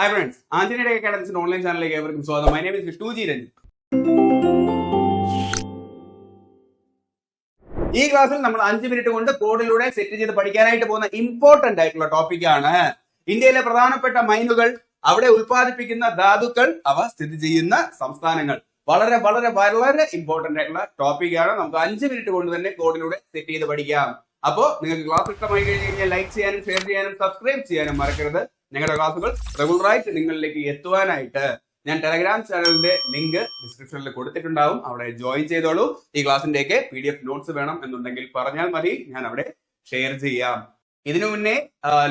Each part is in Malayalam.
Hi friends, Anjaneyya Academy's online ചാനലിലേക്ക് ഏവർക്കും സ്വാഗതം. My name is Vishnuji Ranjith. ഈ ക്ലാസ്സിൽ നമ്മൾ 5 മിനിറ്റ് കൊണ്ട് കോഡിലൂടെ സെറ്റ് ചെയ്ത് പഠിക്കാനായിട്ട് പോകുന്ന ഇമ്പോർട്ടന്റ് ആയിട്ടുള്ള ടോപ്പിക്കാണ് ഇന്ത്യയിലെ പ്രധാനപ്പെട്ട മൈനുകൾ, അവിടെ ഉൽപ്പാദിപ്പിക്കുന്ന ധാതുക്കൾ, അവ സ്ഥിതി ചെയ്യുന്ന സംസ്ഥാനങ്ങൾ. വളരെ വളരെ വളരെ ഇമ്പോർട്ടന്റ് ആയിട്ടുള്ള ടോപ്പിക്കാണ്. നമുക്ക് 5 മിനിറ്റ് കൊണ്ട് തന്നെ കോഡിലൂടെ സെറ്റ് ചെയ്ത് പഠിക്കാം. അപ്പോ നിങ്ങൾക്ക് ക്ലാസ് ഇഷ്ടമായി കഴിഞ്ഞാൽ ലൈക്ക് ചെയ്യാനും ഷെയർ ചെയ്യാനും സബ്സ്ക്രൈബ് ചെയ്യാനും മറക്കരുത്. ഞങ്ങളുടെ ക്ലാസ്സുകൾ റെഗുലറായിട്ട് നിങ്ങളിലേക്ക് എത്തുവാനായിട്ട് ഞാൻ ടെലഗ്രാം ചാനലിന്റെ ലിങ്ക് ഡിസ്ക്രിപ്ഷനിൽ കൊടുത്തിട്ടുണ്ടാവും. അവിടെ ജോയിൻ ചെയ്തോളൂ. ഈ ക്ലാസ്സിന്റെയൊക്കെ PDF നോട്ട്സ് വേണം എന്നുണ്ടെങ്കിൽ പറഞ്ഞാൽ മതി, ഞാൻ അവിടെ ഷെയർ ചെയ്യാം. ഇതിനു മുന്നേ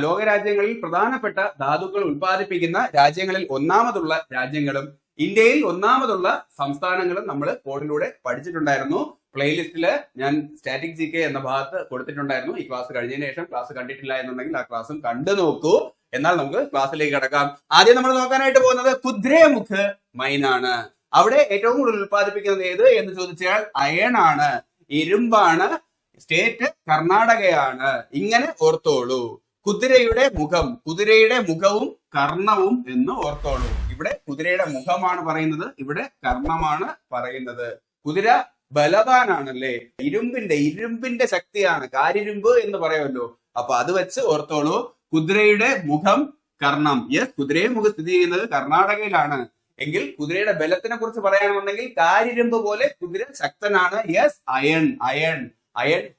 ലോകരാജ്യങ്ങളിൽ പ്രധാനപ്പെട്ട ധാതുക്കൾ ഉൽപ്പാദിപ്പിക്കുന്ന രാജ്യങ്ങളിൽ ഒന്നാമതുള്ള രാജ്യങ്ങളും ഇന്ത്യയിൽ ഒന്നാമതുള്ള സംസ്ഥാനങ്ങളും നമ്മൾ കോഡിലൂടെ പഠിച്ചിട്ടുണ്ടായിരുന്നു. പ്ലേലിസ്റ്റില് ഞാൻ സ്റ്റാറ്റിക് GK എന്ന ഭാഗത്ത് കൊടുത്തിട്ടുണ്ടായിരുന്നു. ഈ ക്ലാസ് കഴിഞ്ഞതിന് ശേഷം ക്ലാസ് കണ്ടിട്ടില്ല എന്നുണ്ടെങ്കിൽ ആ ക്ലാസ്സും കണ്ടു നോക്കൂ. എന്നാൽ നമുക്ക് ക്ലാസ്സിലേക്ക് കടക്കാം. ആദ്യം നമ്മൾ നോക്കാനായിട്ട് പോകുന്നത് കുദ്രേമുഖ് മൈനാണ്. അവിടെ ഏറ്റവും കൂടുതൽ ഉൽപ്പാദിപ്പിക്കുന്നത് ഏത് എന്ന് ചോദിച്ചാൽ അയൺ ആണ്, ഇരുമ്പാണ്. സ്റ്റേറ്റ് കർണാടകയാണ്. ഇങ്ങനെ ഓർത്തോളൂ. കുതിരയുടെ മുഖവും കർണവും എന്ന് ഓർത്തോളൂ. ഇവിടെ കുതിരയുടെ മുഖമാണ് പറയുന്നത്, ഇവിടെ കർണമാണ് പറയുന്നത്. കുതിര ബലവാനാണല്ലേ, ഇരുമ്പിന്റെ ശക്തിയാണ്, കാരിരുമ്പ് എന്ന് പറയുമല്ലോ. അപ്പൊ അത് വെച്ച് ഓർത്തോളൂ. കുതിരയുടെ മുഖം കർണം. യെസ്, കുതിരയുടെ മുഖം സ്ഥിതി ചെയ്യുന്നത് കർണാടകയിലാണ്. എങ്കിൽ കുതിരയുടെ ബലത്തിനെ കുറിച്ച് പറയാനുണ്ടെങ്കിൽ കാരിരുമ്പ് പോലെ കുതിര ശക്തനാണ്. യെസ്, അയൺ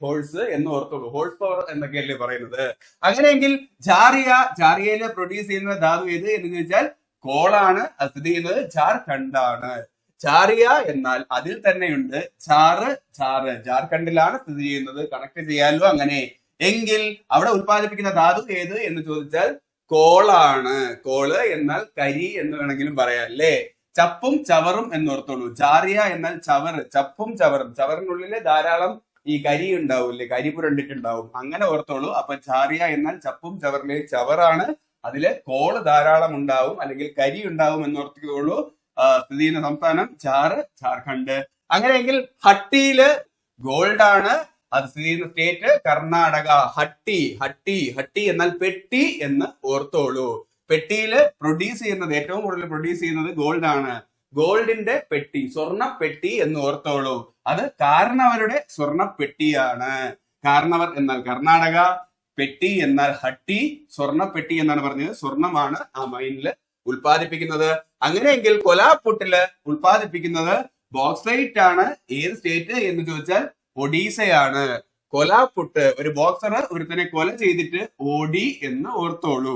ഹോഴ്സ് എന്ന് ഓർത്തോളൂ. ഹോഴ്സ് പവർ എന്നൊക്കെയല്ലേ പറയുന്നത്. അങ്ങനെയെങ്കിൽ ജാറിയയില് പ്രൊഡ്യൂസ് ചെയ്യുന്ന ധാതു ഏത് എന്ന് ചോദിച്ചാൽ കോളാണ്. അത് സ്ഥിതി ചെയ്യുന്നത് ജാർഖണ്ഡാണ്. ജാറിയ എന്നാൽ അതിൽ തന്നെയുണ്ട് ചാറ്. ജാർഖണ്ഡിലാണ് സ്ഥിതി ചെയ്യുന്നത്. കണക്ട് ചെയ്യാലോ അങ്ങനെ. എങ്കിൽ അവിടെ ഉൽപ്പാദിപ്പിക്കുന്ന ധാതു ഏത് എന്ന് ചോദിച്ചാൽ കോളാണ്. കോള് എന്നാൽ കരി എന്ന് വേണമെങ്കിലും പറയാം അല്ലേ. ചപ്പും ചവറും എന്നോർത്തോളൂ. ജാറിയ എന്നാൽ ചവറ്, ചപ്പും ചവറും. ചവറിനുള്ളില് ധാരാളം ഈ കരി ഉണ്ടാവൂല്ലേ, കരി പുരണ്ടിട്ടുണ്ടാവും. അങ്ങനെ ഓർത്തോളൂ. അപ്പൊ ജാറിയ എന്നാൽ ചപ്പും ചവറിലെ ചവറാണ്. അതില് കോള് ധാരാളം ഉണ്ടാവും, അല്ലെങ്കിൽ കരി ഉണ്ടാവും എന്നോർത്തോളൂ. സ്ഥിതി ചെയ്യുന്ന സംസ്ഥാനം ജാർഖണ്ഡ്. അങ്ങനെയെങ്കിൽ ഹട്ടിയില് ഗോൾഡ് ആണ്. അത് സ്ഥിതി ചെയ്യുന്ന സ്റ്റേറ്റ് കർണാടക. ഹട്ടി എന്നാൽ പെട്ടി എന്ന് ഓർത്തോളൂ. പെട്ടിയില് ഏറ്റവും കൂടുതൽ പ്രൊഡ്യൂസ് ചെയ്യുന്നത് ഗോൾഡ് ആണ്. ഗോൾഡിന്റെ പെട്ടി, സ്വർണ്ണ പെട്ടി എന്ന് ഓർത്തോളൂ. അത് കാരണവരുടെ സ്വർണ്ണ പെട്ടിയാണ്. കാരണവർ എന്നാൽ കർണാടക, പെട്ടി എന്നാൽ ഹട്ടി, സ്വർണ്ണ പെട്ടി എന്നാണ് പറഞ്ഞത്. സ്വർണമാണ് ആ മൈനില് ഉൽപ്പാദിപ്പിക്കുന്നത്. അങ്ങനെയെങ്കിൽ കൊലാപ്പുട്ടില് ഉൽപ്പാദിപ്പിക്കുന്നത് ബോക്സൈറ്റ് ആണ്. ഏത് സ്റ്റേറ്റ് എന്ന് ചോദിച്ചാൽ ഒഡീസയാണ്. കൊലാപ്പുട്ട്, ഒരു ബോക്സർ ഒരുത്തനെ കൊല ചെയ്തിട്ട് ഓടി എന്ന് ഓർത്തോളൂ.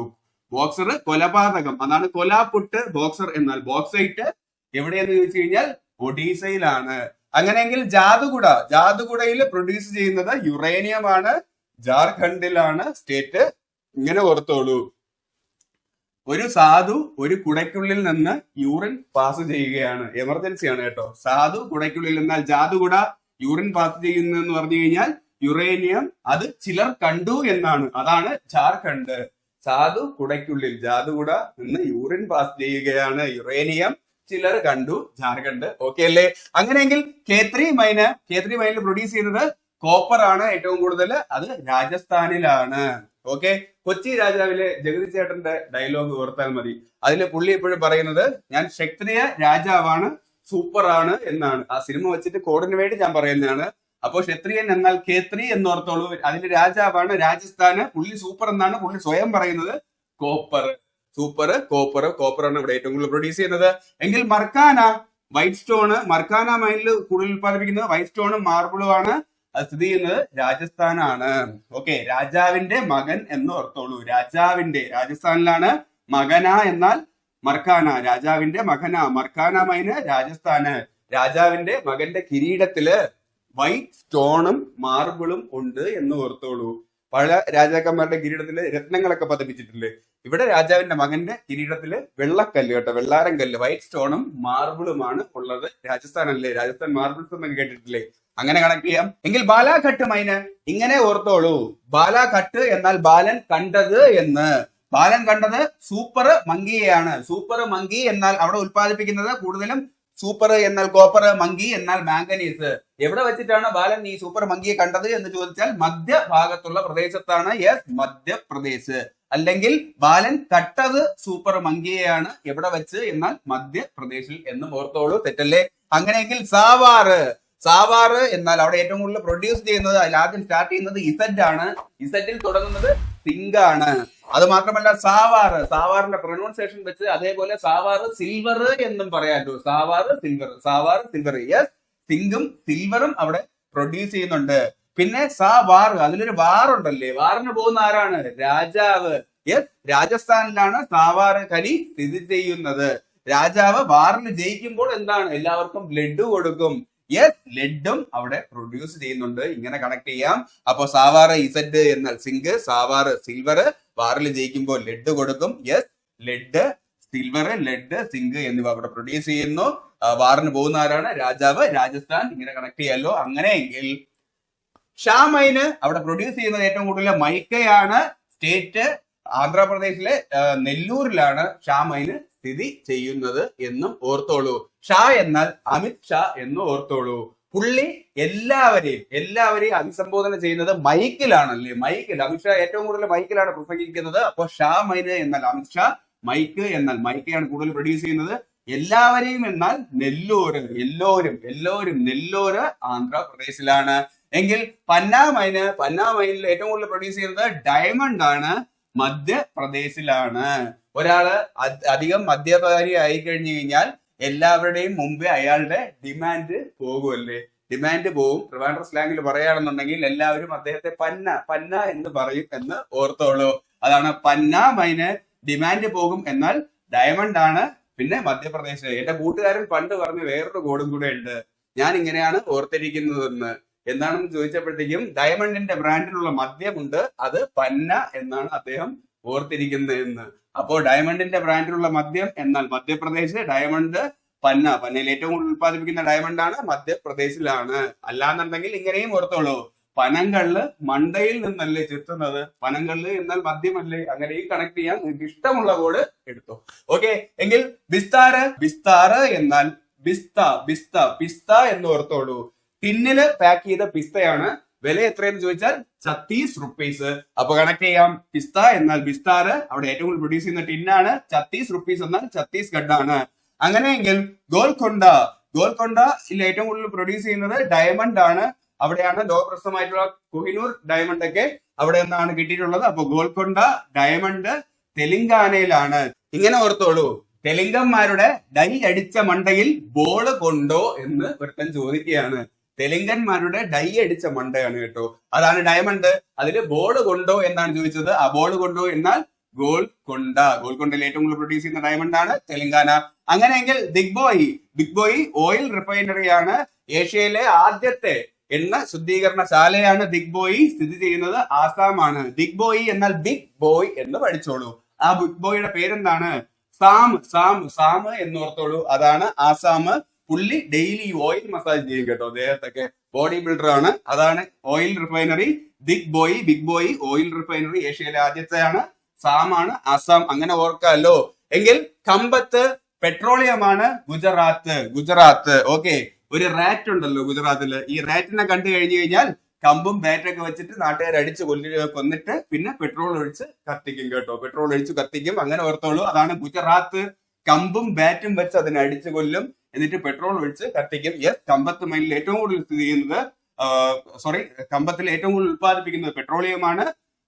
ബോക്സർ കൊലപാതകം, അതാണ് കൊലാപ്പുട്ട്. ബോക്സർ എന്നാൽ ബോക്സൈറ്റ് എവിടെയെന്ന് ചോദിച്ചു കഴിഞ്ഞാൽ ഒഡീസയിലാണ്. അങ്ങനെയെങ്കിൽ ജാദുകുടയിൽ പ്രൊഡ്യൂസ് ചെയ്യുന്നത് യുറേനിയം ആണ്. ജാർഖണ്ഡിലാണ് സ്റ്റേറ്റ്. ഇങ്ങനെ ഓർത്തോളൂ. ഒരു സാധു ഒരു കുടയ്ക്കുള്ളിൽ നിന്ന് യൂറിൻ പാസ് ചെയ്യുകയാണ്. എമർജൻസിയാണ് കേട്ടോ. സാധു കുടയ്ക്കുള്ളിൽ നിന്നാൽ ജാദുകുട യൂറിൻ പാസ് ചെയ്യുന്നതെന്ന് പറഞ്ഞു കഴിഞ്ഞാൽ യുറേനിയം. അത് ചിലർ കണ്ടു എന്നാണ്. അതാണ് ജാർഖണ്ഡ്. സാധു കുടയ്ക്കുള്ളിൽ ജാദുകുട നിന്ന് യൂറിൻ പാസ് ചെയ്യുകയാണ്. യുറേനിയം ചിലർ കണ്ടു. ജാർഖണ്ഡ്. ഓക്കെ അല്ലേ. അങ്ങനെയെങ്കിൽ കേത്രി മൈനിൽ പ്രൊഡ്യൂസ് ചെയ്യുന്നത് കോപ്പർ ആണ് ഏറ്റവും കൂടുതൽ. അത് രാജസ്ഥാനിലാണ്. ഓക്കെ. കൊച്ചി രാജാവിലെ ജഗതി ചേട്ടന്റെ ഡയലോഗ് ഓർത്താൽ മതി. അതിൽ പുള്ളി എപ്പോഴും പറയുന്നത് ഞാൻ ക്ഷത്രിയ രാജാവാണ്, സൂപ്പർ ആണ് എന്നാണ്. ആ സിനിമ വെച്ചിട്ട് കോഡിന് വേണ്ടി ഞാൻ പറയുന്നതാണ്. അപ്പോ ക്ഷത്രിയൻ എന്നാൽ കേത്രി എന്നോർത്തോളൂ. അതിന്റെ രാജാവാണ് രാജസ്ഥാന്. പുള്ളി സൂപ്പർ എന്നാണ് പുള്ളി സ്വയം പറയുന്നത്. കോപ്പറാണ് ഇവിടെ ഏറ്റവും കൂടുതൽ പ്രൊഡ്യൂസ് ചെയ്യുന്നത്. എങ്കിൽ മർക്കാന, വൈറ്റ് സ്റ്റോണ്. മർക്കാന മൈനിൽ കൂടുതൽ ഉത്പാദിപ്പിക്കുന്നത് വൈറ്റ് സ്റ്റോണും മാർബിളും ആണ്. അത് സ്ഥിതി ചെയ്യുന്നത് രാജസ്ഥാനാണ്. ഓക്കെ. രാജാവിന്റെ മകൻ എന്ന് ഓർത്തോളൂ. രാജസ്ഥാനിലാണ്. മകന എന്നാൽ മർക്കാന, രാജാവിന്റെ മകന. മർക്കാന മൈന് രാജസ്ഥാന്. രാജാവിന്റെ മകന്റെ കിരീടത്തില് വൈറ്റ് സ്റ്റോണും മാർബിളും ഉണ്ട് എന്ന് ഓർത്തോളൂ. പല രാജാക്കന്മാരുടെ കിരീടത്തില് രത്നങ്ങളൊക്കെ പതിപ്പിച്ചിട്ടില്ലേ. ഇവിടെ രാജാവിന്റെ മകന്റെ കിരീടത്തില് വെള്ളക്കല്ല് കേട്ടോ, വെള്ളാരം കല്ല്, വൈറ്റ് സ്റ്റോണും മാർബിളുമാണ് ഉള്ളത്. രാജസ്ഥാനല്ലേ, രാജസ്ഥാൻ മാർബിൾസ് എന്നൊക്കെ കേട്ടിട്ടില്ലേ. അങ്ങനെ കണക്ട് ചെയ്യാം. എങ്കിൽ ബാലാഘട്ട് മൈന് ഇങ്ങനെ ഓർത്തോളൂ. ബാലാഘട്ട് എന്നാൽ ബാലൻ കണ്ടത് എന്ന്. ബാലൻ കണ്ടത് സൂപ്പർ മങ്കിയെയാണ്. സൂപ്പർ മങ്കി എന്നാൽ അവിടെ ഉൽപ്പാദിപ്പിക്കുന്നത് കൂടുതലും സൂപ്പർ എന്നാൽ കോപ്പർ, മങ്കി എന്നാൽ മാംഗനീസ്. എവിടെ വെച്ചിട്ടാണ് ബാലൻ ഈ സൂപ്പർ മങ്കിയെ കണ്ടത് എന്ന് ചോദിച്ചാൽ മധ്യഭാഗത്തുള്ള പ്രദേശത്താണ്. യെസ്, മധ്യപ്രദേശ്. അല്ലെങ്കിൽ ബാലൻ കട്ടത് സൂപ്പർ മങ്കിയെയാണ്. എവിടെ വെച്ച് എന്നാൽ മധ്യപ്രദേശിൽ എന്നും ഓർത്തോളൂ. തെറ്റല്ലേ? അങ്ങനെയെങ്കിൽ സാവാറ്. സാവാറ് എന്നാൽ അവിടെ ഏറ്റവും കൂടുതൽ പ്രൊഡ്യൂസ് ചെയ്യുന്നത്, അതിൽ ആദ്യം സ്റ്റാർട്ട് ചെയ്യുന്നത് ഇസഡ് ആണ്. ഇസഡിൽ തുടങ്ങുന്നത് സിങ്ക് ആണ്. അത് മാത്രമല്ല സാവാറ്, സാവാറിന്റെ പ്രൊനൗൺസിയേഷൻ വെച്ച് അതേപോലെ സാവാറ് സിൽവർ എന്നും പറയാമല്ലോ. സാവാറ് സിൽവർ, സാവാറ് സിൽവർ. യെസ്, സിങ്കും സിൽവറും അവിടെ പ്രൊഡ്യൂസ് ചെയ്യുന്നുണ്ട്. പിന്നെ സാവാറ്, അതിലൊരു വാറുണ്ടല്ലേ, വാറിന് പോകുന്ന ആരാണ്? രാജാവ്. യെസ്, രാജസ്ഥാനിലാണ് സാവാറ് ഖനി സ്ഥിതി ചെയ്യുന്നത്. രാജാവ് വാറിന് ജയിക്കുമ്പോൾ എന്താണ്? എല്ലാവർക്കും ബ്ലഡ് കൊടുക്കും. യെസ്, ലെഡും അവിടെ പ്രൊഡ്യൂസ് ചെയ്യുന്നുണ്ട്. ഇങ്ങനെ കണക്ട് ചെയ്യാം. അപ്പൊ സാവാറ് ഇസഡ് എന്നാൽ സിങ്ക്, സാവാറ് സിൽവർ, വാറിൽ ജയിക്കുമ്പോൾ ലെഡ് കൊടുക്കും. Yes, lead, silver, lead, zinc എന്നിവ അവിടെ പ്രൊഡ്യൂസ് ചെയ്യുന്നു. വാറിന് പോകുന്ന ആരാണ്? രാജാവ്, രാജസ്ഥാൻ. ഇങ്ങനെ കണക്ട് ചെയ്യാലോ. അങ്ങനെയെങ്കിൽ ഷാമൈന് അവിടെ പ്രൊഡ്യൂസ് ചെയ്യുന്നത് ഏറ്റവും കൂടുതൽ മൈക്കയാണ്. സ്റ്റേറ്റ് ആന്ധ്രാപ്രദേശിലെ നെല്ലൂരിലാണ് ഷാമൈന് സ്ഥിതി ചെയ്യുന്നത് എന്നും ഓർത്തോളൂ. ഷാ എന്നാൽ അമിത് ഷാ എന്ന് ഓർത്തോളൂ. പുള്ളി എല്ലാവരെയും അഭിസംബോധന ചെയ്യുന്നത് മൈക്കിലാണല്ലേ. മൈക്കിൽ അമിത്ഷാ ഏറ്റവും കൂടുതൽ മൈക്കിലാണ് പ്രസംഗിക്കുന്നത്. അപ്പൊ ഷാ മൈന് എന്നാൽ അമിത് ഷാ, മൈക്ക് എന്നാൽ മൈക്കയാണ് കൂടുതൽ പ്രൊഡ്യൂസ് ചെയ്യുന്നത്. എല്ലാവരെയും എന്നാൽ നെല്ലൂര്, എല്ലാവരും നെല്ലൂര് ആന്ധ്രാപ്രദേശിലാണ്. എങ്കിൽ പന്നാമൈനിൽ ഏറ്റവും കൂടുതൽ പ്രൊഡ്യൂസ് ചെയ്യുന്നത് ഡയമണ്ട് ആണ്, മധ്യപ്രദേശിലാണ്. ഒരാള് അധികം മദ്യപാനി ആയി കഴിഞ്ഞു കഴിഞ്ഞാൽ എല്ലാവരുടെയും മുമ്പേ അയാളുടെ ഡിമാൻഡ് പോകുമല്ലേ. ഡിമാൻഡ് പോവും. ട്രിവാൻഡ്രം സ്ലാങ്ങിൽ പറയുകയാണെന്നുണ്ടെങ്കിൽ എല്ലാവരും അദ്ദേഹത്തെ പന്ന എന്ന് പറയും എന്ന് ഓർത്തോളൂ. അതാണ് പന്നാമൈന് ഡിമാൻഡ് പോകും എന്നാൽ ഡയമണ്ട് ആണ്. പിന്നെ മധ്യപ്രദേശ്. എന്റെ കൂട്ടുകാരൻ പണ്ട് പറഞ്ഞ വേറൊരു കോഡും കൂടെ ഉണ്ട്. ഞാൻ ഇങ്ങനെയാണ് ഓർത്തിരിക്കുന്നതെന്ന്. എന്താണെന്ന് ചോദിച്ചപ്പോഴത്തേക്കും ഡയമണ്ടിന്റെ ബ്രാൻഡിലുള്ള മദ്യമുണ്ട്, അത് പന്ന എന്നാണ് അദ്ദേഹം ഓർത്തിരിക്കുന്നത് എന്ന്. അപ്പോ ഡയമണ്ടിന്റെ ബ്രാൻഡിലുള്ള മദ്യം എന്നാൽ മധ്യപ്രദേശ്, ഡയമണ്ട് പന്നയിൽ ഏറ്റവും കൂടുതൽ ഉത്പാദിപ്പിക്കുന്ന ഡയമണ്ട് ആണ്, മധ്യപ്രദേശിലാണ്. അല്ലാന്നുണ്ടെങ്കിൽ ഇങ്ങനെയും ഓർത്തോളൂ, പനങ്കള്ള് മണ്ടയിൽ നിന്നല്ലേ ചെത്തുന്നത്. പനങ്കള്ള് എന്നാൽ മദ്യമല്ലേ. അങ്ങനെയും കണക്ട് ചെയ്യാൻ നിങ്ങൾക്ക് ഇഷ്ടമുള്ള കോഡ് എടുത്തോ. ഓക്കെ, എങ്കിൽ ബിസ്താറ് എന്നാൽ പിസ്ത എന്ന് ഓർത്തോളൂ. ടിന്നില് പാക്ക് ചെയ്ത പിസ്തയാണ്. വില എത്രയെന്ന് ചോദിച്ചാൽ 36 rupees. അപ്പൊ കണക്ട് ചെയ്യാം. പിസ്ത എന്നാൽ ബിസ്താറ്, അവിടെ ഏറ്റവും കൂടുതൽ പ്രൊഡ്യൂസ് ചെയ്യുന്ന ടിന്നാണ്. 36 rupees എന്നാൽ ഛത്തീസ്ഗഡ് ആണ്. അങ്ങനെയെങ്കിൽ ഗോൽക്കൊണ്ട ഏറ്റവും കൂടുതൽ പ്രൊഡ്യൂസ് ചെയ്യുന്നത് ഡയമണ്ട് ആണ്. അവിടെയാണ് ലോകപ്രസിദ്ധമായിട്ടുള്ള കൊഹിനൂർ ഡയമണ്ട് ഒക്കെ അവിടെ നിന്നാണ് കിട്ടിയിട്ടുള്ളത്. അപ്പൊ ഗോൽക്കൊണ്ട ഡയമണ്ട് തെലങ്കാനയിലാണ്. ഇങ്ങനെ ഓർത്തോളൂ, തെലുങ്കന്മാരുടെ ഡൈ അടിച്ച മണ്ടയിൽ ബോള് കൊണ്ടോ എന്ന് ഒരുത്തൻ ചോദിക്കുകയാണ്. തെലുങ്കന്മാരുടെ ഡൈ അടിച്ച മണ്ടയാണ് കേട്ടോ, അതാണ് ഡയമണ്ട്. അതില് ബോള് കൊണ്ടോ എന്നാണ് ചോദിച്ചത്. ആ ബോള് കൊണ്ടോ എന്നാൽ ഗോൽക്കൊണ്ടയിൽ ഏറ്റവും കൂടുതൽ പ്രൊഡ്യൂസ് ചെയ്യുന്ന ഡയമണ്ട് ആണ് തെലങ്കാന. അങ്ങനെയെങ്കിൽ ബിഗ് ബോയ് ഓയിൽ റിഫൈനറി ആണ്. ഏഷ്യയിലെ ആദ്യത്തെ എണ്ണ ശുദ്ധീകരണ ശാലയാണ് ബിഗ് ബോയ് സ്ഥിതി ചെയ്യുന്നത്. ആസാമാണ്. ബിഗ് ബോയ് എന്നാൽ ബിഗ് ബോയ് എന്ന് പഠിച്ചോളൂ. ആ ബിഗ് ബോയുടെ പേരെന്താണ്? സാം എന്ന് ഓർത്തോളൂ. അതാണ് ആസാം. പുള്ളി ഡെയിലി ഓയിൽ മസാജ് ചെയ്യും കേട്ടോ. അദ്ദേഹത്തൊക്കെ ബോഡി ബിൽഡർ ആണ്. അതാണ് oil refinery big boy oil refinery ഏഷ്യയിലെ ആദ്യത്തെയാണ്. സാമാണ് ആസാം. അങ്ങനെ ഓർക്കാമല്ലോ. എങ്കിൽ കമ്പത്ത് പെട്രോളിയമാണ്. ഗുജറാത്ത്. ഓക്കെ, ഒരു റാറ്റ് ഉണ്ടല്ലോ ഗുജറാത്തില്. ഈ റാറ്റിനെ കണ്ടു കഴിഞ്ഞു കഴിഞ്ഞാൽ കമ്പും ബാറ്റൊക്കെ വെച്ചിട്ട് നാട്ടുകാർ അടിച്ച് കൊന്നിട്ട് പിന്നെ പെട്രോൾ ഒഴിച്ച് കത്തിക്കും കേട്ടോ. പെട്രോൾ ഒഴിച്ച് കത്തിക്കും. അങ്ങനെ ഓർത്തോളൂ. അതാണ് ഗുജറാത്ത്. കമ്പും ബാറ്റും വെച്ച് അതിനെ അടിച്ചു കൊല്ലും, എന്നിട്ട് പെട്രോൾ ഒഴിച്ച് കത്തിക്കും. യെസ്, കമ്പത്ത് മൈനിൽ ഏറ്റവും കൂടുതൽ സ്ഥിതി ചെയ്യുന്നത് കമ്പത്തിൽ ഏറ്റവും കൂടുതൽ ഉത്പാദിപ്പിക്കുന്നത് പെട്രോളിയമാണ്.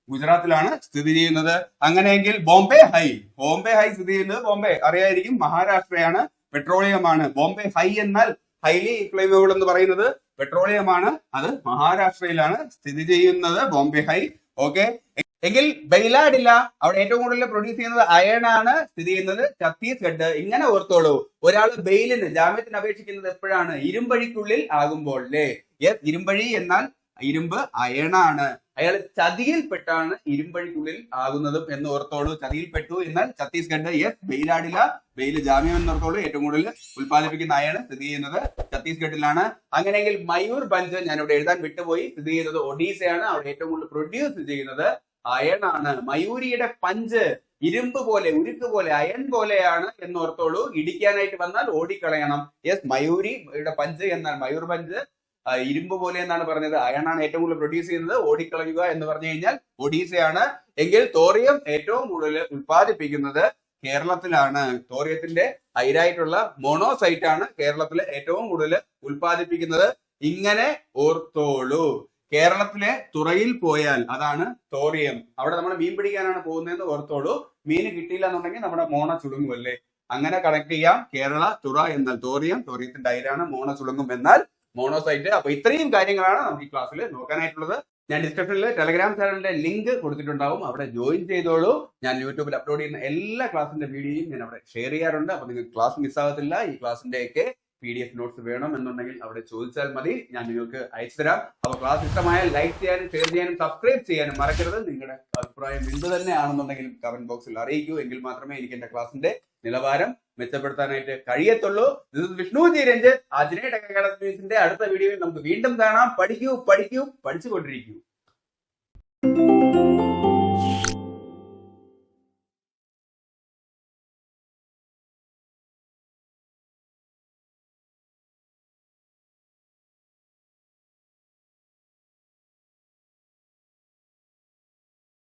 ഗുജറാത്തിലാണ് സ്ഥിതി ചെയ്യുന്നത്. അങ്ങനെയെങ്കിൽ ബോംബെ ഹൈ സ്ഥിതി ചെയ്യുന്നത് ബോംബെ അറിയായിരിക്കും, മഹാരാഷ്ട്രയാണ്. പെട്രോളിയമാണ്. ബോംബെ ഹൈ എന്നാൽ ഹൈലി ഫ്ലേമബിൾ എന്ന് പറയുന്നത് പെട്രോളിയമാണ്. അത് മഹാരാഷ്ട്രയിലാണ് സ്ഥിതി ചെയ്യുന്നത്, ബോംബെ ഹൈ. ഓക്കെ, എങ്കിൽ ബെയിലാഡില്ല, അവിടെ ഏറ്റവും കൂടുതൽ പ്രൊഡ്യൂസ് ചെയ്യുന്നത് അയൺ ആണ്. സ്ഥിതി ചെയ്യുന്നത് ഛത്തീസ്ഗഡ്. ഇങ്ങനെ ഓർത്തോളൂ, ഒരാൾ ബെയിലിന് ജാമ്യത്തിന് അപേക്ഷിക്കുന്നത് എപ്പോഴാണ്? ഇരുമ്പഴിക്കുള്ളിൽ ആകുമ്പോൾ അല്ലേ. യെസ്, ഇരുമ്പഴി എന്നാൽ ഇരുമ്പ് അയണാണ്. അയാൾ ചതിയിൽപ്പെട്ടാണ് ഇരുമ്പഴിക്കുള്ളിൽ ആകുന്നതും എന്ന് ഓർത്തോളൂ. ചതിയിൽപ്പെട്ടു എന്നാൽ ഛത്തീസ്ഗഡ്. യെസ്, ബെയിലാടില്ല, ബെയിൽ ജാമ്യം എന്ന് ഓർത്തോളൂ. ഏറ്റവും കൂടുതൽ ഉത്പാദിപ്പിക്കുന്ന അയണ് സ്ഥിതി ചെയ്യുന്നത് ഛത്തീസ്ഗഡിലാണ്. അങ്ങനെയെങ്കിൽ മയൂർഭഞ്ച് ഞാനിവിടെ എഴുതാൻ വിട്ടുപോയി. സ്ഥിതി ചെയ്യുന്നത് ഒഡീസയാണ്. അവിടെ ഏറ്റവും കൂടുതൽ പ്രൊഡ്യൂസ് ചെയ്യുന്നത് അയണാണ്. മയൂരിയുടെ പഞ്ച് ഇരുമ്പ് പോലെ, ഉരുക്ക് പോലെ, അയൺ പോലെയാണ് എന്ന് ഓർത്തോളൂ. ഇടിക്കാനായിട്ട് വന്നാൽ ഓടിക്കളയണം. യെസ്, മയൂരിയുടെ പഞ്ച് എന്നാൽ മയൂർഭഞ്ച് ഇരുമ്പ് പോലെ എന്നാണ് പറഞ്ഞത്. അയണാണ് ഏറ്റവും കൂടുതൽ പ്രൊഡ്യൂസ് ചെയ്യുന്നത്. ഓടിക്കളയുക എന്ന് പറഞ്ഞു കഴിഞ്ഞാൽ ഒഡീസയാണ്. എങ്കിൽ തോറിയം ഏറ്റവും കൂടുതൽ ഉൽപ്പാദിപ്പിക്കുന്നത് കേരളത്തിലാണ്. തോറിയത്തിന്റെ അയിരായിട്ടുള്ള മോണോസൈറ്റ് ആണ് കേരളത്തിലെ ഏറ്റവും കൂടുതൽ ഉൽപ്പാദിപ്പിക്കുന്നത്. ഇങ്ങനെ ഓർത്തോളൂ. കേരളത്തിലെ തുറയിൽ പോയാൽ അതാണ് തോറിയം. അവിടെ നമ്മൾ മീൻ പിടിക്കാനാണ് പോകുന്നതെന്ന് ഓർത്തോളൂ. മീൻ കിട്ടിയില്ല എന്നുണ്ടെങ്കിൽ നമ്മുടെ മോണ ചുളുങ്ങുമല്ലേ. അങ്ങനെ കണക്ട് ചെയ്യാം. കേരള തുറ എന്നാൽ തോറിയം, തോറിയത്തിന്റെ അയിരാണ്. മോണ ചുളുങ്ങും എന്നാൽ മോണോസൈറ്റ്. അപ്പൊ ഇത്രയും കാര്യങ്ങളാണ് നമുക്ക് ഈ ക്ലാസ്സിൽ നോക്കാനായിട്ടുള്ളത്. ഞാൻ ഡിസ്ക്രിപ്ഷനിൽ ടെലഗ്രാം ചാനലിന്റെ ലിങ്ക് കൊടുത്തിട്ടുണ്ടാവും. അവിടെ ജോയിൻ ചെയ്തോളൂ. ഞാൻ യൂട്യൂബിൽ അപ്ലോഡ് ചെയ്യുന്ന എല്ലാ ക്ലാസ്സിന്റെ വീഡിയോയും ഞാൻ അവിടെ ഷെയർ ചെയ്യാറുണ്ട്. അപ്പൊ നിങ്ങൾക്ക് ക്ലാസ് മിസ്സാകത്തില്ല. ഈ ക്ലാസ്സിന്റെ ഒക്കെ PDF നോട്ട്സ് വേണം എന്നുണ്ടെങ്കിൽ അവിടെ ചോദിച്ചാൽ മതി, ഞാൻ നിങ്ങൾക്ക് അയച്ചു തരാം. അപ്പൊ ക്ലാസ് ഇഷ്ടമായാൽ ലൈക്ക് ചെയ്യാനും ഷെയർ ചെയ്യാനും സബ്സ്ക്രൈബ് ചെയ്യാനും മറക്കരുത്. നിങ്ങളുടെ അഭിപ്രായം എന്ത് തന്നെയാണെന്നുണ്ടെങ്കിലും കമന്റ് ബോക്സിൽ അറിയിക്കൂ. എങ്കിൽ മാത്രമേ എനിക്ക് എന്റെ ക്ലാസിന്റെ നിലവാരം മെച്ചപ്പെടുത്താനായിട്ട് കഴിയത്തുള്ളൂ. This is Vishnu G Ranjith. അജ്നേ ടെക് അക്കാഡമീസിന്റെ അടുത്ത വീഡിയോയിൽ നമുക്ക് വീണ്ടും കാണാം. പഠിക്കൂ, പഠിച്ചുകൊണ്ടിരിക്കൂ.